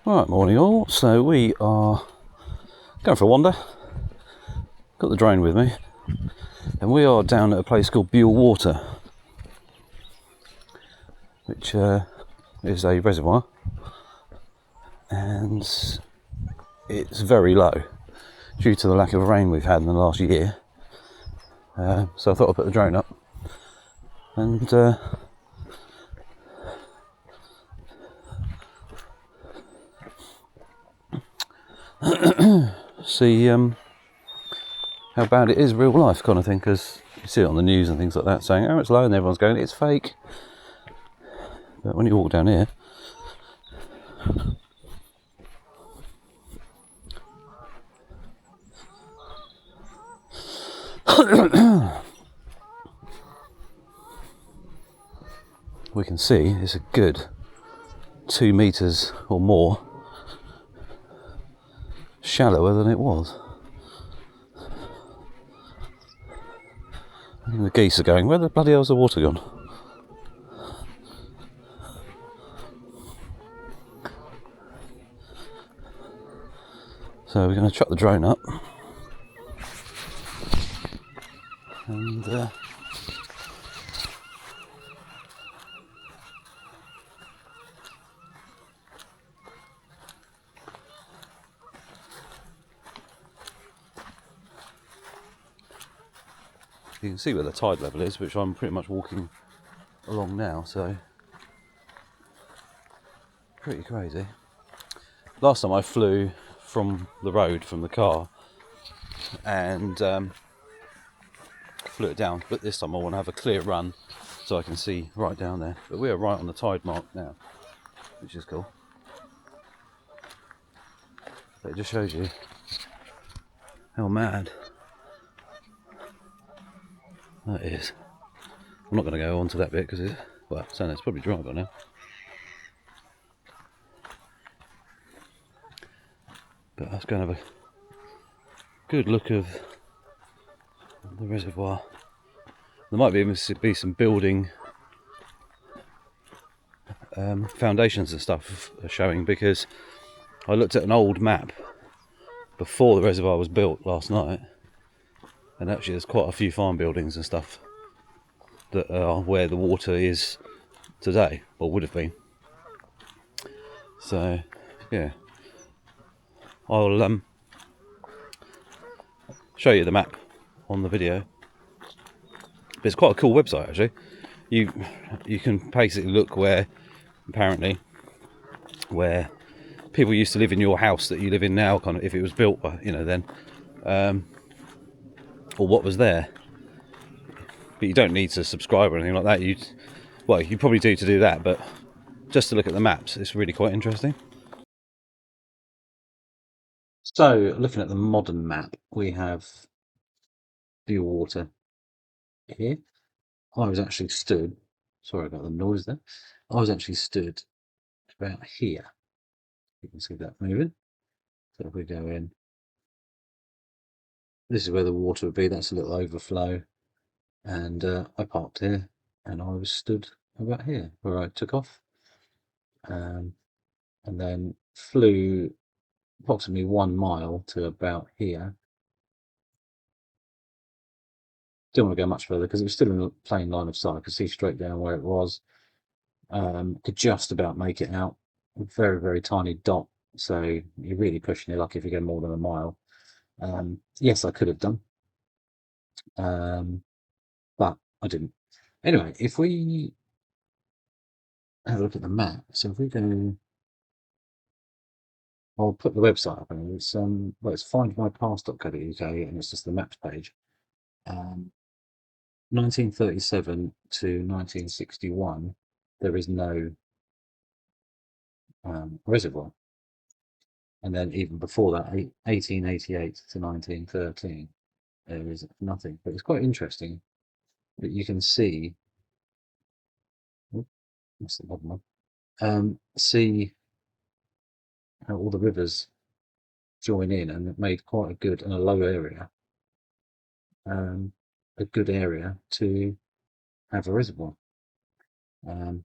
Right, morning all. So we are going for a wander. Got the drone with me, and we are down at a place called Buell Water, which is a reservoir, and it's very low due to the lack of rain we've had in the last year. So I thought I'd put the drone up and see how bad it is real life kind of thing, because you see it on the news and things like that saying, oh, it's low, and everyone's going, it's fake. But when you walk down here, we can see it's a good 2 meters or more shallower than it was. And the geese are going, where the bloody hell's the water gone? So we're going to chuck the drone up and you can see where the tide level is, which I'm pretty much walking along now, so pretty crazy. Last time I flew from the road, from the car, and flew it down, but this time I want to have a clear run so I can see right down there. But we are right on the tide mark now, which is cool. But it just shows you how mad that is. I'm not going to go on to that bit because it's, well, it's probably dry by now. But let's go and have a good look of the reservoir. There might be some building foundations and stuff showing, because I looked at an old map before the reservoir was built last night, and actually there's quite a few farm buildings and stuff that are where the water is today, or would have been. So yeah, I'll show you the map on the video. But it's quite a cool website actually. You can basically look where, apparently, where people used to live in your house that you live in now, kind of, if it was built, you know, then, or what was there. But you don't need to subscribe or anything like that. You probably do to do that, but just to look at the maps, it's really quite interesting. So, looking at the modern map, we have Buell Water here. I was actually stood, sorry about the noise there, I was actually stood about here. You can see that moving. So if we go in, this is where the water would be, that's a little overflow. And I parked here, and I was stood about here where I took off, and then flew approximately 1 mile to about here. Didn't want to go much further because it was still in a plain line of sight. I could see straight down where it was. Could just about make it out. A very, very tiny dot. So you're really pushing your luck if you go more than a mile. Yes, I could have done, but I didn't. Anyway, if we have a look at the map, so if we go, I'll put the website up, and it's well, it's findmypast.co.uk, and it's just the maps page. 1937 to 1961, there is no reservoir, and then even before that, 1888 to 1913, there is nothing. But it's quite interesting that you can see. That's the bottom one. See how all the rivers join in, and it made quite a good, and a low area, a good area to have a reservoir. Go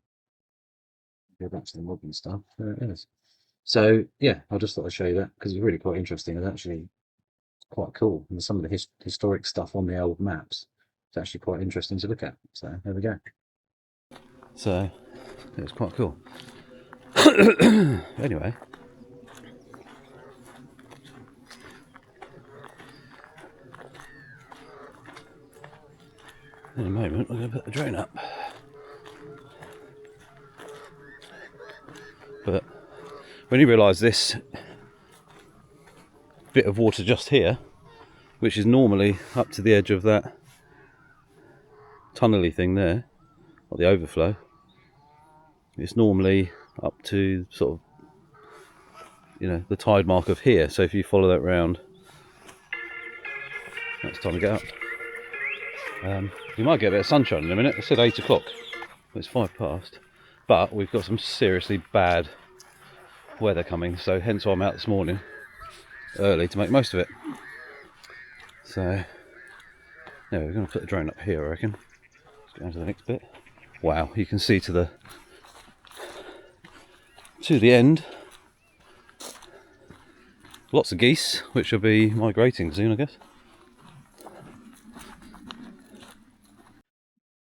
back to the modern stuff. There it is. So yeah, I just thought I'd show you that because it's really quite interesting. It's actually quite cool, and some of the historic stuff on the old maps. It's actually quite interesting to look at. So there we go. So it's quite cool. Anyway, in a moment we're going to put the drone up. But when you realise this bit of water just here, which is normally up to the edge of that tunnely thing there, or the overflow, it's normally up to sort of, you know, the tide mark of here. So if you follow that round, that's time to get up. You might get a bit of sunshine in a minute. I said 8 o'clock. It's 5 past. But we've got some seriously bad weather coming, so hence why I'm out this morning early to make most of it. So yeah, we're going to put the drone up here, I reckon. Let's go on to the next bit. Wow, you can see to the end. Lots of geese, which will be migrating soon, I guess.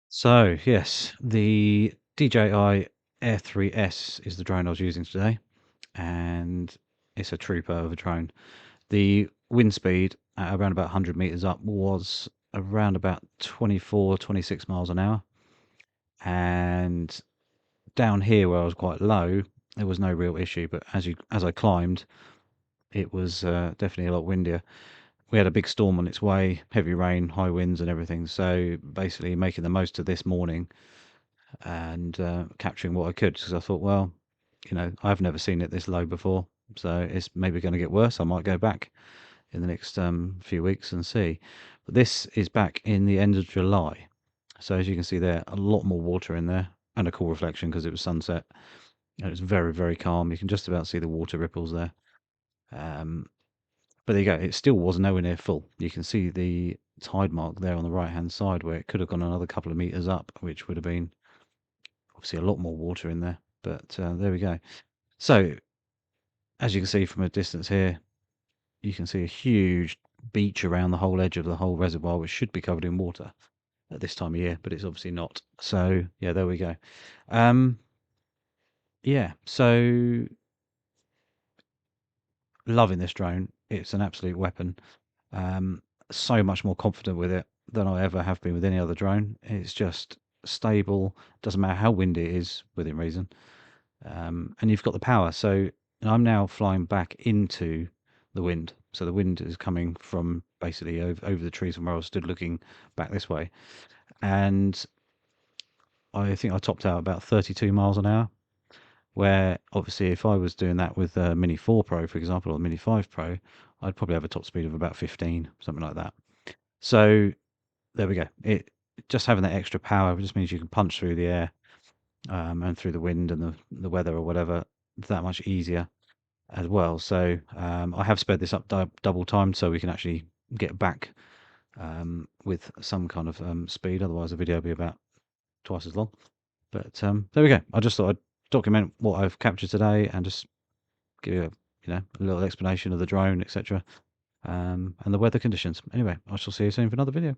So yes, the DJI Air3S is the drone I was using today, and it's a trooper of a drone. The wind speed at around about 100 meters up was around about 24, 26 miles an hour, and down here where I was quite low, there was no real issue. But as I climbed, it was definitely a lot windier. We had a big storm on its way, heavy rain, high winds, and everything. So basically, making the most of this morning and capturing what I could, because I thought, well, you know, I've never seen it this low before, so it's maybe going to get worse. I might go back in the next few weeks and see. But this is back in the end of July, so as you can see there, a lot more water in there, and a cool reflection because it was sunset, and it was very, very calm. You can just about see the water ripples there. But there you go. It still was nowhere near full. You can see the tide mark there on the right hand side where it could have gone another couple of meters up, which would have been obviously a lot more water in there. But there we go. So as you can see from a distance here, you can see a huge beach around the whole edge of the whole reservoir, which should be covered in water at this time of year, but it's obviously not. So yeah, there we go. Yeah, so loving this drone. It's an absolute weapon. Um, so much more confident with it than I ever have been with any other drone. It's just stable. Doesn't matter how windy it is, within reason. And you've got the power. So I'm now flying back into the wind. So the wind is coming from basically over the trees from where I stood looking back this way. And I think I topped out about 32 miles an hour. Where obviously if I was doing that with a Mini 4 Pro, for example, or Mini 5 Pro, I'd probably have a top speed of about 15, something like that. So there we go. It just having that extra power just means you can punch through the air and through the wind and the weather or whatever that much easier as well. So I have sped this up double time so we can actually get back with some kind of speed. Otherwise, the video will be about twice as long. But there we go. I just thought I'd document what I've captured today and just give you a little explanation of the drone, etc. And the weather conditions. Anyway, I shall see you soon for another video.